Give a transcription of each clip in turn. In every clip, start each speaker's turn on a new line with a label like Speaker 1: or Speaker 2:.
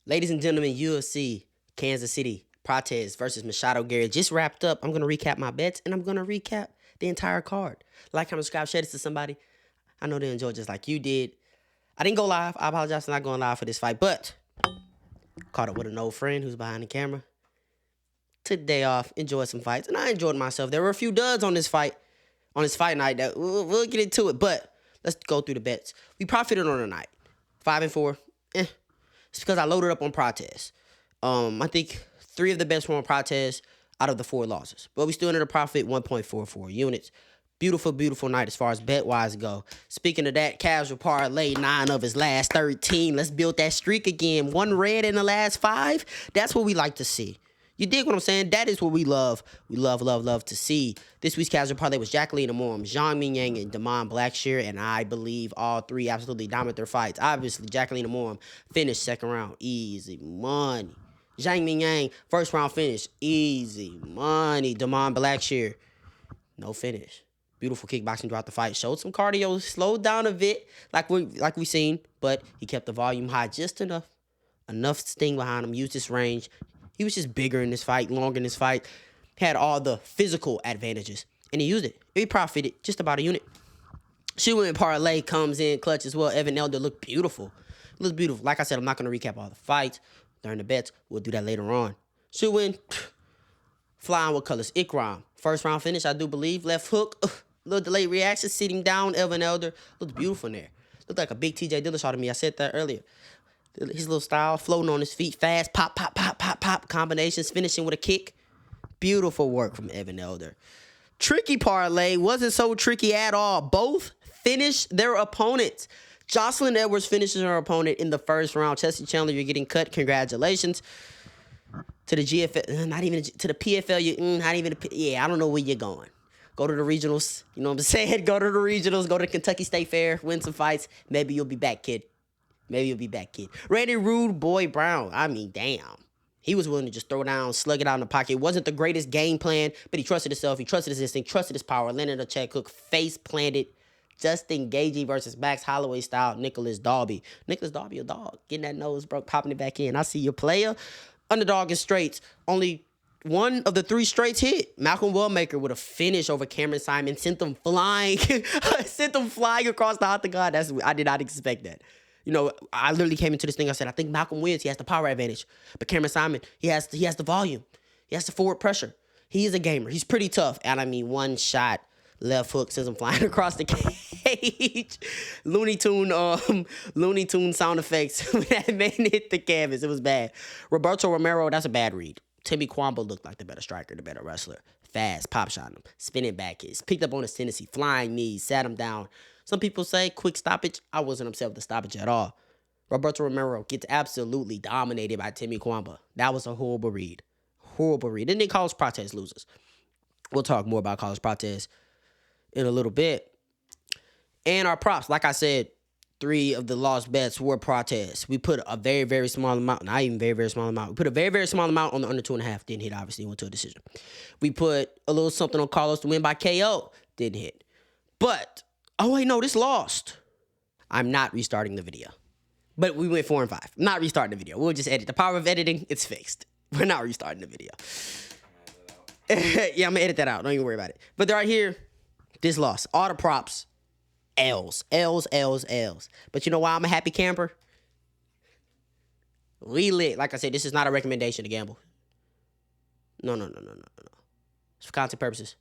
Speaker 1: Ladies and gentlemen, UFC, Kansas City, Prates versus Machado Gary just wrapped up. I'm going to recap my bets, and I'm going to recap the entire card. Like, comment, subscribe, share this to somebody. I know they enjoyed just like you did. I didn't go live. I apologize for not going live for this fight, but caught up with an old friend who's behind the camera. Took the day off, enjoyed some fights, and I enjoyed myself. There were a few duds on this fight night that we'll get into it, but let's go through the bets. We profited on the night. 5-4. It's because I loaded up on Prates. I think 3 of the bets were on Prates out of the 4 losses. But we still ended a profit 1.44 units. Beautiful, beautiful night as far as bet-wise go. Speaking of that, casual parlay, 9 of his last 13. Let's build that streak again. 1 red in the last 5. That's what we like to see. You dig what I'm saying? That is what we love. We love to see. This week's casual parlay was Jacqueline Amorm, Zhang Mingyang, and Damon Blackshear, and I believe all 3 absolutely dominate their fights. Obviously, Jacqueline Amorm finished second round. Easy money. Zhang Mingyang, first round finish. Easy money. Damon Blackshear, no finish. Beautiful kickboxing throughout the fight. Showed some cardio. Slowed down a bit like we seen, but he kept the volume high just enough. Enough sting behind him. Used his range. He was just bigger in this fight, longer in this fight. Had all the physical advantages, and he used it. He profited just about a unit. Shooting parlay comes in clutch as well. Evan Elder looked beautiful. Looks beautiful. Like I said, I'm not going to recap all the fights during the bets. We'll do that later on. Shooting, flying with colors. Ikram, first round finish, I do believe. Left hook, little delayed reaction, sitting down. Evan Elder looked beautiful in there. Looked like a big TJ Dillashaw to me. I said that earlier. His little style, floating on his feet, fast, pop, combinations, finishing with a kick. Beautiful work from Evan Elder. Tricky parlay wasn't so tricky at all. Both finished their opponents. Jocelyn Edwards finishes her opponent in the first round. Chelsea Chandler, you're getting cut. Congratulations. To the GFL, not even to the PFL, not even, I don't know where you're going. Go to the regionals, you know what I'm saying? Go to the regionals, go to Kentucky State Fair, win some fights. Maybe you'll be back, kid. Randy Rude, Boy Brown. I mean, damn. He was willing to just throw down, slug it out in the pocket. It wasn't the greatest game plan, but he trusted himself. He trusted his instinct, trusted his power. Landed a check hook, face planted. Justin Gaethje versus Max Holloway style. Nicholas Dalby. Nicholas Dalby, a dog. Getting that nose broke, popping it back in. I see your player. Underdog in straights. Only 1 of the 3 straights hit. Malcolm Wellmaker with a finish over Cameron Simon. Sent them flying. Across the octagon. I did not expect that. You know, I literally came into this thing. I said, I think Malcolm wins. He has the power advantage. But Cameron Simon, he has the volume. He has the forward pressure. He is a gamer. He's pretty tough. And I mean, 1 shot, left hook sends him flying across the cage. Looney Tune sound effects when that man hit the canvas. It was bad. Roberto Romero, that's a bad read. Timmy Kwamba looked like the better striker, the better wrestler. Fast, pop shot him. Spinning back hits. Picked up on his tendency. Flying knees. Sat him down. Some people say quick stoppage. I wasn't upset with the stoppage at all. Roberto Romero gets absolutely dominated by Timmy Kwamba. That was a horrible read. And then Carlos Prates loses. We'll talk more about Carlos Prates in a little bit. And our props, like I said, 3 of the lost bets were Prates. We put a very, very small amount. Not even very, very small amount. We put a very, very small amount on the under 2.5. Didn't hit, obviously. Went to a decision. We put a little something on Carlos to win by KO. Didn't hit. But oh, wait, no, this lost. I'm not restarting the video. But we went 4 and 5. I'm not restarting the video. We'll just edit. The power of editing, it's fixed. We're not restarting the video. Yeah, I'm going to edit that out. Don't even worry about it. But right here, this loss. All the props, L's. But you know why I'm a happy camper? We lit. Like I said, this is not a recommendation to gamble. No. It's for content purposes.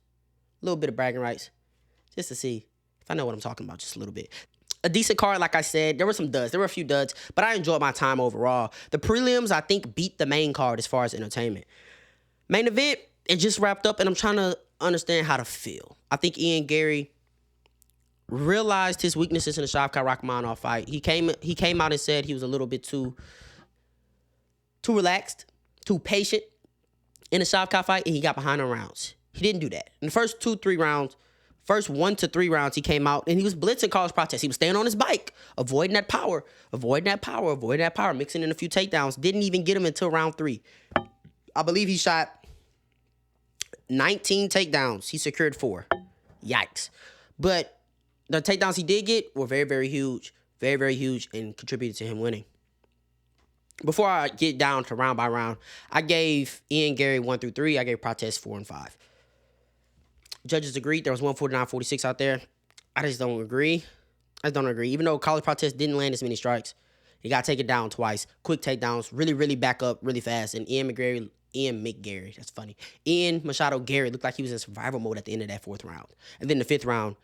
Speaker 1: A little bit of bragging rights. Just to see if I know what I'm talking about just a little bit. A decent card, like I said. There were some duds. There were a few duds, but I enjoyed my time overall. The prelims, I think, beat the main card as far as entertainment. Main event, it just wrapped up, and I'm trying to understand how to feel. I think Ian Gary realized his weaknesses in the Shavkat Rakhmonov fight. He came out and said he was a little bit too relaxed, too patient in the Shavkat fight, and he got behind on rounds. He didn't do that. In the first 2-3 rounds, first 1 to 3 rounds, he came out and he was blitzing Carlos Prates. He was staying on his bike, avoiding that power, mixing in a few takedowns. Didn't even get him until round 3. I believe he shot 19 takedowns. He secured 4. Yikes. But the takedowns he did get were very, very huge, and contributed to him winning. Before I get down to round by round, I gave Ian Gary 1 through 3. I gave Prates 4 and 5. Judges agreed. There was 149-46 out there. I just don't agree. Even though College Prates didn't land as many strikes, he got taken down twice. Quick takedowns, really back up really fast. And Ian McGarry, that's funny. Ian Machado Gary looked like he was in survival mode at the end of that 4th round. And then the 5th round,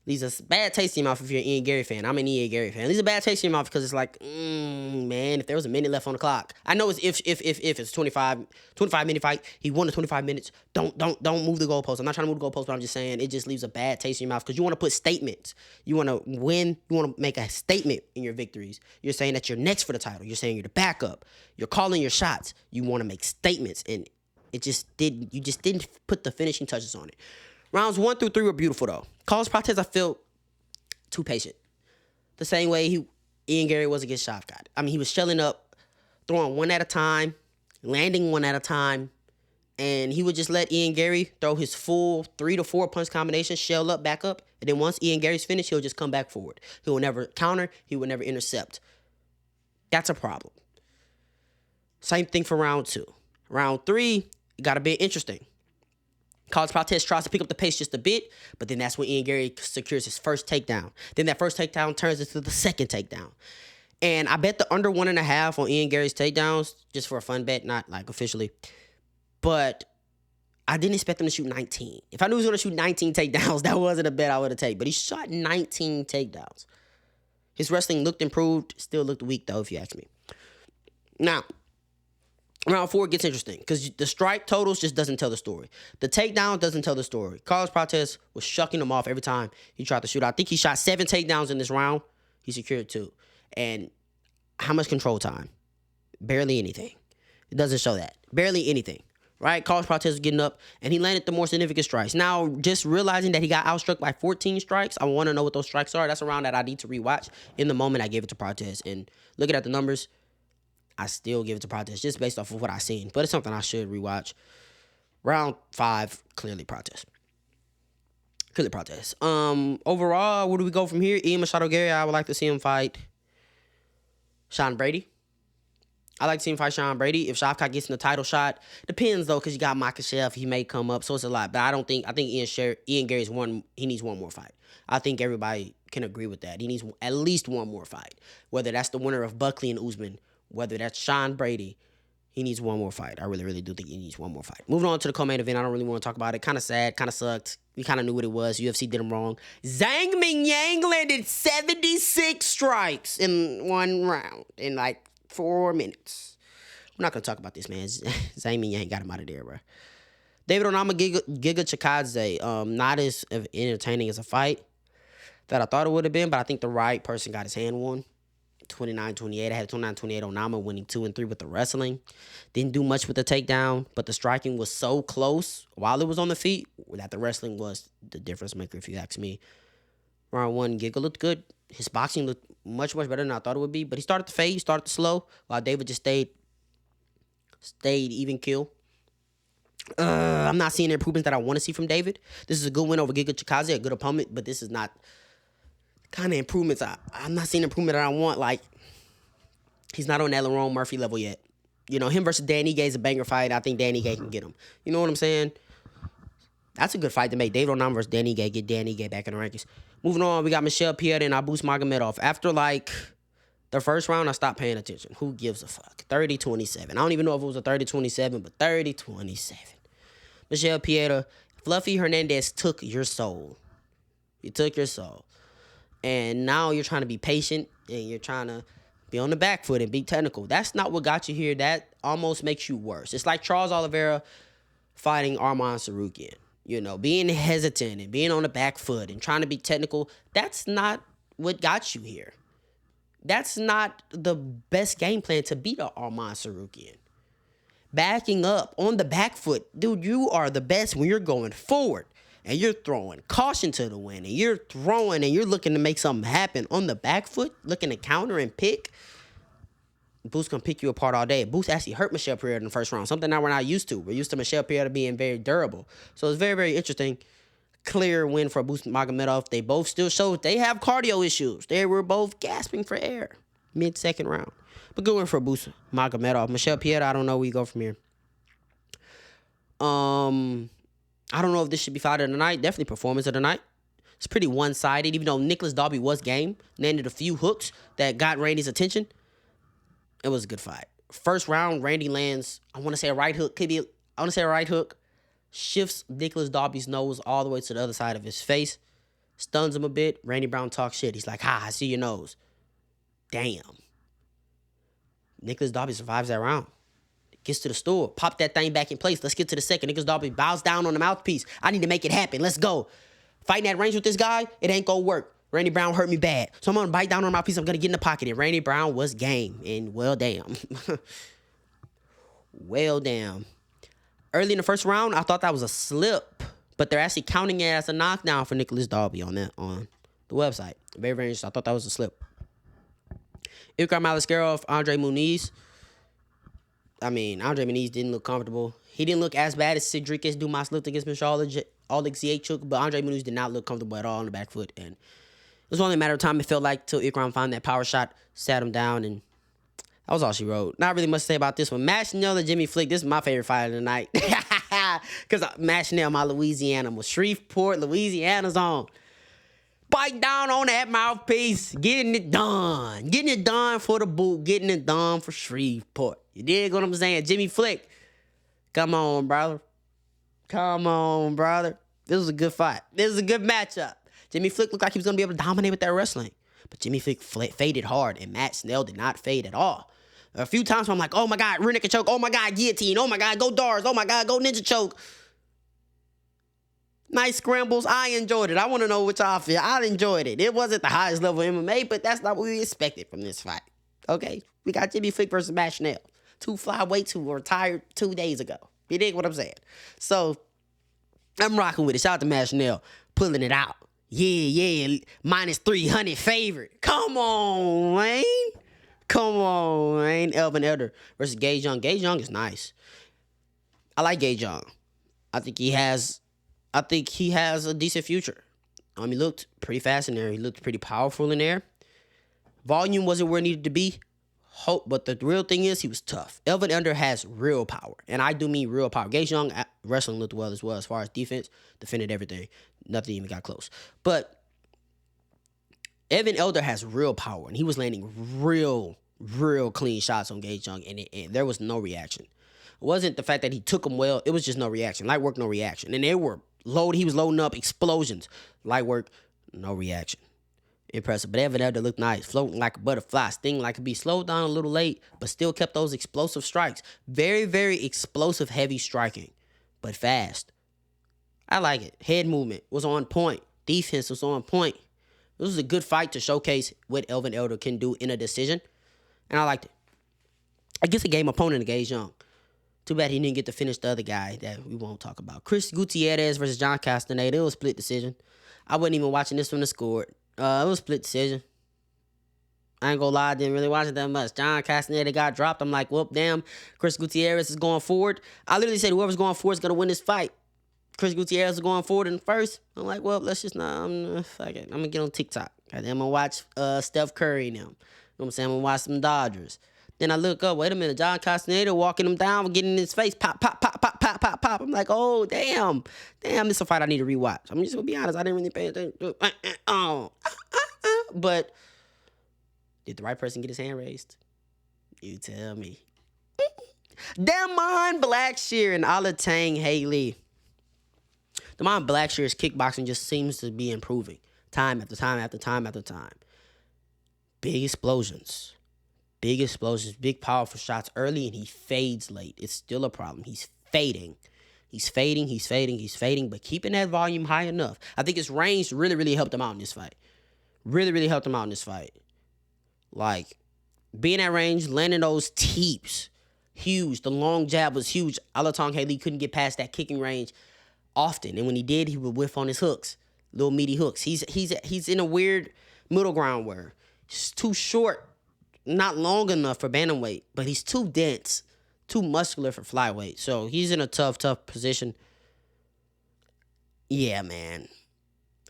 Speaker 1: leaves a bad taste in your mouth if you're an Ian Gary fan. I'm an Ian Gary fan. Leaves a bad taste in your mouth because it's like, man, if there was a minute left on the clock. I know it's if it's 25 minute fight. He won the 25 minutes. Don't move the goalpost. I'm not trying to move the goalpost, but I'm just saying it just leaves a bad taste in your mouth because you want to put statements. You want to win. You want to make a statement in your victories. You're saying that you're next for the title. You're saying you're the backup. You're calling your shots. You want to make statements, and you just didn't put the finishing touches on it. Rounds 1 through 3 were beautiful, though. Carlos Prates, I felt too patient. The same way Ian Gary was against Shavkat. I mean, he was shelling up, throwing one at a time, landing one at a time, and he would just let Ian Gary throw his full 3 to 4 punch combination, shell up, back up, and then once Ian Gary's finished, he'll just come back forward. He will never counter. He will never intercept. That's a problem. Same thing for round 2. Round 3, it got a bit interesting. Carlos Prates tries to pick up the pace just a bit, but then that's when Ian Gary secures his first takedown. Then that first takedown turns into the second takedown. And I bet the under 1.5 on Ian Gary's takedowns, just for a fun bet, not like officially. But I didn't expect him to shoot 19. If I knew he was going to shoot 19 takedowns, that wasn't a bet I would have taken. But he shot 19 takedowns. His wrestling looked improved, still looked weak, though, if you ask me. Now, round 4 gets interesting because the strike totals just doesn't tell the story. The takedown doesn't tell the story. Carlos Prates was shucking them off every time he tried to shoot. I think he shot 7 takedowns in this round. He secured 2. And how much control time? Barely anything. It doesn't show that. Barely anything. Right? Carlos Prates was getting up, and he landed the more significant strikes. Now, just realizing that he got outstruck by 14 strikes, I want to know what those strikes are. That's a round that I need to rewatch. In the moment, I gave it to Prates. And looking at the numbers, I still give it to Prates just based off of what I've seen. But it's something I should rewatch. Round 5, clearly Prates. Overall, where do we go from here? Ian Machado Gary, I would like to see him fight Sean Brady. I like to see him fight Sean Brady. If Shavkat gets in the title shot, depends though, because you got Makachev, he may come up, so it's a lot. But I think Ian Gary's he needs one more fight. I think everybody can agree with that. He needs at least one more fight. Whether that's the winner of Buckley and Usman, whether that's Sean Brady, he needs one more fight. I really do think he needs one more fight. Moving on to the co-main event, I don't really want to talk about it. Kind of sad, kind of sucked. We kind of knew what it was. UFC did him wrong. Zhang Mingyang landed 76 strikes in one round in like 4 minutes. We're not going to talk about this, man. Zhang Mingyang got him out of there, bro. David Onama, Giga Chikadze, not as entertaining as a fight that I thought it would have been, but I think the right person got his hand won. 29-28. I had 29-28 on Nama, winning 2 and 3 with the wrestling. Didn't do much with the takedown, but the striking was so close while it was on the feet that the wrestling was the difference maker, if you ask me. Round 1, Giga looked good. His boxing looked much better than I thought it would be, but he started to fade, he started to slow, while David just stayed even kill. I'm not seeing the improvements that I want to see from David. This is a good win over Giga Chikadze, a good opponent, but this is not kind of improvements. I'm not seeing improvement that I want. Like, he's not on that Lerone Murphy level yet. You know, him versus Dannnggg is a banger fight. I think Dannnggg can get him. You know what I'm saying? That's a good fight to make. David Onama versus Dannnggg. Get Dannnggg back in the rankings. Moving on, we got Michelle Pieta and Abus Magomedov. After, like, the first round, I stopped paying attention. Who gives a fuck? 30-27. I don't even know if it was a 30-27, but 30-27. Michelle Pieta, Fluffy Hernandez took your soul. He took your soul. And now you're trying to be patient and you're trying to be on the back foot and be technical. That's not what got you here. That almost makes you worse. It's like Charles Oliveira fighting Arman Sarukian. You know, being hesitant and being on the back foot and trying to be technical. That's not what got you here. That's not the best game plan to beat Arman Sarukian. Backing up on the back foot. Dude, you are the best when you're going forward. And you're throwing caution to the wind, and you're throwing and you're looking to make something happen on the back foot, looking to counter and pick. Boost can pick you apart all day. Boost actually hurt Michelle Pieta in the first round, something that we're not used to. We're used to Michelle Pieta being very durable. So it's very interesting. Clear win for Abus Magomedov. They both still showed they have cardio issues. They were both gasping for air. mid-second round. But good win for Busa Magomedov. Michelle Pieta, I don't know where you go from here. I don't know if this should be fight of the night. Definitely performance of the night. It's pretty one-sided, even though Nicholas Dalby was game. Landed a few hooks that got Randy's attention. It was a good fight. First round, Randy lands, I want to say a right hook. I want to say a right hook. Shifts Nicholas Dalby's nose all the way to the other side of his face. Stuns him a bit. Randy Brown talks shit. He's like, I see your nose. Damn. Nicholas Dalby survives that round. Gets to the store. Pop that thing back in place. Let's get to the second. Nicholas Dalby bows down on the mouthpiece. I need to make it happen. Let's go. Fighting at range with this guy, it ain't gonna work. Randy Brown hurt me bad. So I'm gonna bite down on my piece. I'm gonna get in the pocket. And Randy Brown was game. And well, damn. Well, damn. Early in the first round, I thought that was a slip. But they're actually counting it as a knockdown for Nicholas Dalby on the website. Very, very interesting. I thought that was a slip. Ikram Aliskerov, Andre Muniz. I mean, Andre Muniz didn't look comfortable. He didn't look as bad as Cedricus Dumas looked against Machado Ziachuk, but Andre Muniz did not look comfortable at all on the back foot. And it was only a matter of time, it felt like, till Ikram found that power shot, sat him down, and that was all she wrote. Not really much to say about this one. Matt Schnell and Jimmy Flick, this is my favorite fight of the night. Because Matt Schnell, my Louisiana, was Shreveport, Louisiana's on. Bite down on that mouthpiece, getting it done. Getting it done for the boot, getting it done for Shreveport. You dig what I'm saying? Jimmy Flick, come on, brother. Come on, brother. This was a good fight. This was a good matchup. Jimmy Flick looked like he was going to be able to dominate with that wrestling. But Jimmy Flick faded hard, and Matt Schnell did not fade at all. A few times I'm like, oh my God, rear naked choke. Oh my God, guillotine. Oh my God, go Dars. Oh my God, go ninja choke. Nice scrambles. I enjoyed it. I want to know what y'all feel. I enjoyed it. It wasn't the highest level of MMA, but that's not what we expected from this fight. Okay? We got Jimmy Flick versus Matt Schnell. Two flyweights who were retired 2 days ago. You dig what I'm saying? So, I'm rocking with it. Shout out to Matt Schnell. Pulling it out. Yeah. Minus 300 favorite. Come on, man. Come on, man. Elvin Elder versus Gage Young. Gage Young is nice. I like Gage Young. I think he has a decent future. He looked pretty fast in there. He looked pretty powerful in there. Volume wasn't where it needed to be. But the real thing is he was tough. Elvin Elder has real power. And I do mean real power. Gage Young wrestling looked well as well as far as defense. Defended everything. Nothing even got close. But Evan Elder has real power. And he was landing real clean shots on Gage Young. And there was no reaction. It wasn't the fact that he took them well. It was just no reaction. Light work, no reaction. And he was loading up explosions. Light work, no reaction. Impressive. But Evan Elder looked nice. Floating like a butterfly. Sting like a bee. Slowed down a little late, but still kept those explosive strikes. Very, very explosive, heavy striking. But fast. I like it. Head movement was on point. Defense was on point. This was a good fight to showcase what Elvin Elder can do in a decision. And I liked it. I guess a game opponent Gage Young. Too bad he didn't get to finish the other guy that we won't talk about. Chris Gutierrez versus John Castaneda. It was a split decision. I wasn't even watching this from the score. It was a split decision. I ain't gonna lie, I didn't really watch it that much. John Castaneda got dropped. I'm like, well, damn, Chris Gutierrez is going forward. I literally said whoever's going forward is gonna win this fight. Chris Gutierrez is going forward in first. I'm like, well, let's just fuck it. I'm gonna get on TikTok. I'm gonna watch Steph Curry now. You know what I'm saying? I'm gonna watch some Dodgers. Then I look up, wait a minute, John Castaneda walking him down, getting in his face, pop. I'm like, oh, damn, this is a fight I need to rewatch. I'm just gonna be honest, I didn't really pay attention. But did the right person get his hand raised? You tell me. Damon Blackshear and Alatang Haley. Damon Blackshear's kickboxing just seems to be improving time after time. Big explosions, big powerful shots early, and he fades late. It's still a problem. He's fading, but keeping that volume high enough. I think his range really helped him out in this fight. Really helped him out in this fight. Like, being at range, landing those teeps, huge. The long jab was huge. Alatang Haley couldn't get past that kicking range often, and when he did, he would whiff on his hooks, little meaty hooks. He's in a weird middle ground where he's too short, not long enough for bantamweight, but he's too dense, too muscular for flyweight. So he's in a tough position. Yeah, man.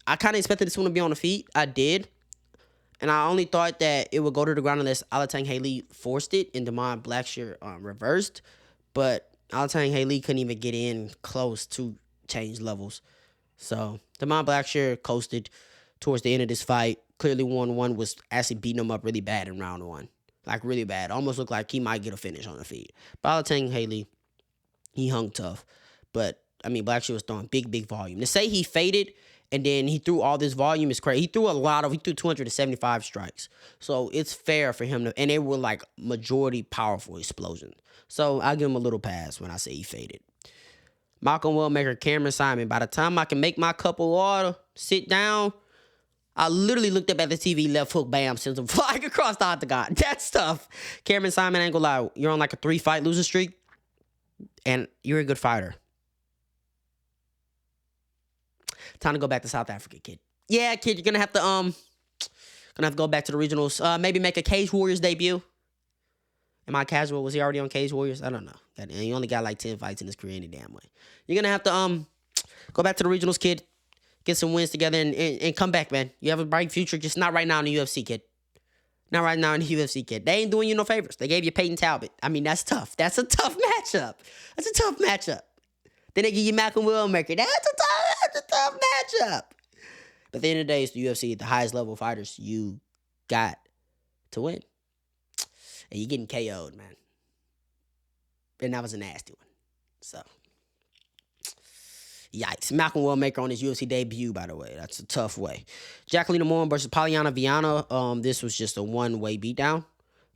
Speaker 1: I kind of expected this one to be on the feet. I did. And I only thought that it would go to the ground unless Alatang forced it and Damon Blackshear reversed. But Alatang couldn't even get in close to change levels. So Damon Blackshear coasted towards the end of this fight. Clearly won one, was actually beating him up really bad in round one. Like really bad. Almost looked like he might get a finish on the feet. But Alatang he hung tough. But, I mean, Blackshear was throwing big volume. To say he faded and then he threw all this volume is crazy. He threw 275 strikes. So it's fair for him to, and they were like majority powerful explosions. So I'll give him a little pass when I say he faded. Malcolm Wellmaker, Cameron Simon. By the time I can make my cup of water, sit down, I literally looked up at the TV, left hook, bam, sends him flying across the octagon. That's tough. Cameron Simon, ain't gonna lie, you're on like a 3-fight losing streak, and you're a good fighter. Time to go back to South Africa, kid. Yeah, kid, you're gonna have to go back to the regionals. Maybe make a Cage Warriors debut. Am I casual? Was he already on Cage Warriors? I don't know. And he only got like 10 fights in his career any damn way. You're gonna have to go back to the regionals, kid. Get some wins together and come back, man. You have a bright future, just not right now in the UFC, kid. Not right now in the UFC, kid. They ain't doing you no favors. They gave you Peyton Talbot. I mean, that's tough. That's a tough matchup. That's a tough matchup. Then they give you Malcolm Wellmaker. That's a tough matchup. But at the end of the day, it's the UFC, the highest level fighters you got to win. And you're getting KO'd, man. And that was a nasty one. So, yikes. Malcolm Wellmaker on his UFC debut, by the way. That's a tough way. Jacqueline Moore versus Polyana Viana. This was just a one-way beatdown.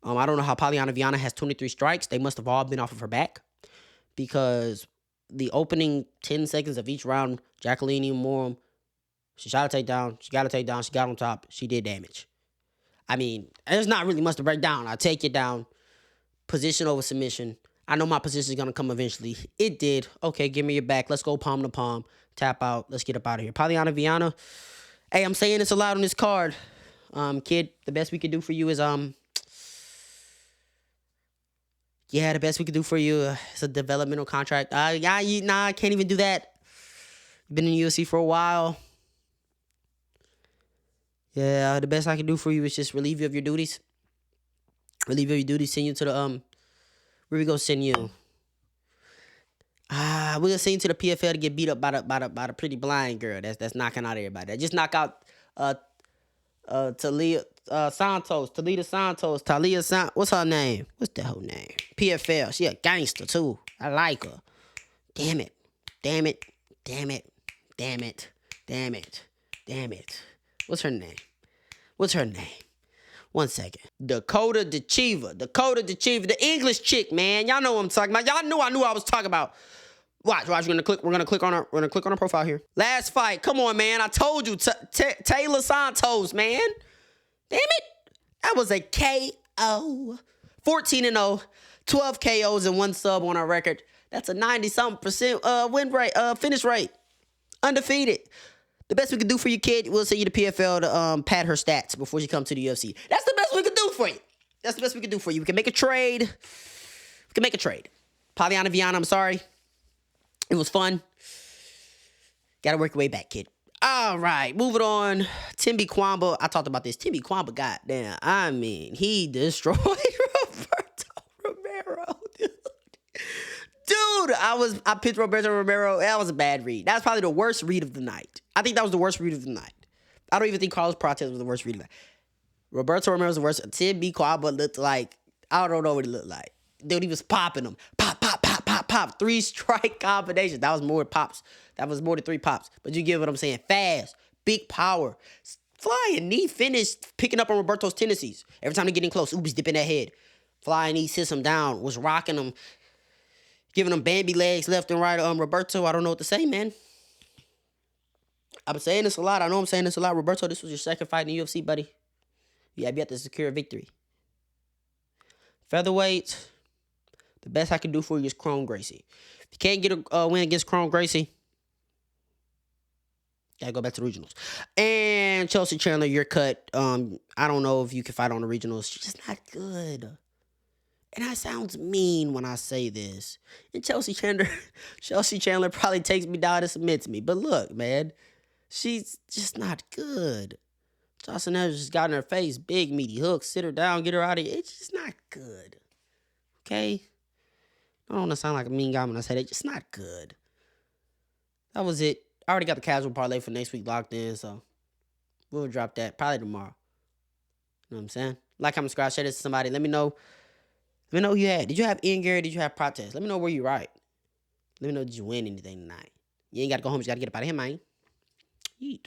Speaker 1: I don't know how Polyana Viana has 23 strikes. They must have all been off of her back. Because the opening 10 seconds of each round, Jacqueline Moore, she shot a takedown. She got a takedown. She got on top. She did damage. I mean, there's not really much to break down. I take it down. Position over submission. I know my position is going to come eventually. It did. Okay, give me your back. Let's go palm to palm. Tap out. Let's get up out of here. Polyana Viana. Hey, I'm saying this a lot on this card. Kid, the best we could do for you is, the best we could do for you is a developmental contract. I can't even do that. You've been in the UFC for a while. Yeah, the best I can do for you is just relieve you of your duties. Relieve you of your duties, send you to the, where we go send you? We're gonna send you to the PFL to get beat up by the pretty blind girl that's knocking out everybody. That just knock out Talia Santos, what's her name? What's the whole name? PFL. She a gangster too. I like her. Damn it. What's her name? 1 second. Dakota Dechiva, the English chick, man. Y'all know what I'm talking about. Y'all knew I was talking about. Watch. We're gonna click on her profile here. Last fight. Come on, man. I told you, Taylor Santos, man. Damn it. That was a KO. 14-0, 12 KOs and 1 sub on our record. That's a 90-something% win rate, finish rate. Undefeated. The best we could do for you, kid, we'll send you to PFL to pad her stats before she comes to the UFC. That's the best we could do for you. We can make a trade. Polyana Viana, I'm sorry. It was fun. Gotta work your way back, kid. All right, moving on. Timby Kwamba. I talked about this. Timby Kwamba, goddamn. I mean, he destroyed Roberto Romero, dude. I picked Roberto Romero. That was a bad read. That was probably the worst read of the night. I think that was the worst read of the night. I don't even think Carlos Prates was the worst read of the night. Roberto Romero was the worst. Timby Kwamba looked like, I don't know what he looked like. Dude, he was popping them. Pop. 3-strike combinations. That was more pops. That was more than 3 pops. But you get what I'm saying. Fast. Big power. Flying knee finish. Picking up on Roberto's tendencies. Every time they get in close, he's dipping that head. Flying knee sits him down. Was rocking him. Giving him Bambi legs left and right. Roberto, I don't know what to say, man. I've been saying this a lot. I know I'm saying this a lot. Roberto, this was your second fight in the UFC, buddy. You have yet to secure a victory. Featherweight, the best I can do for you is Chrome Gracie. If you can't get a win against Chrome Gracie, gotta go back to the regionals. And Chelsea Chandler, you're cut. I don't know if you can fight on the regionals. She's just not good. And that sounds mean when I say this. And Chelsea Chandler probably takes me down and submits me. But look, man, she's just not good. Jocelyn Evans just got in her face, big meaty hooks, sit her down, get her out of here. It's just not good. Okay? I don't want to sound like a mean guy when I say that. It's just not good. That was it. I already got the casual parlay for next week locked in, so we'll drop that probably tomorrow. You know what I'm saying? Like, comment, subscribe, share this to somebody. Let me know. Let me know who you had. Did you have Dannnggg? Did you have Prates? Let me know where you right. Let me know, did you win anything tonight? You ain't got to go home. You got to get up out of here, man. Yeet.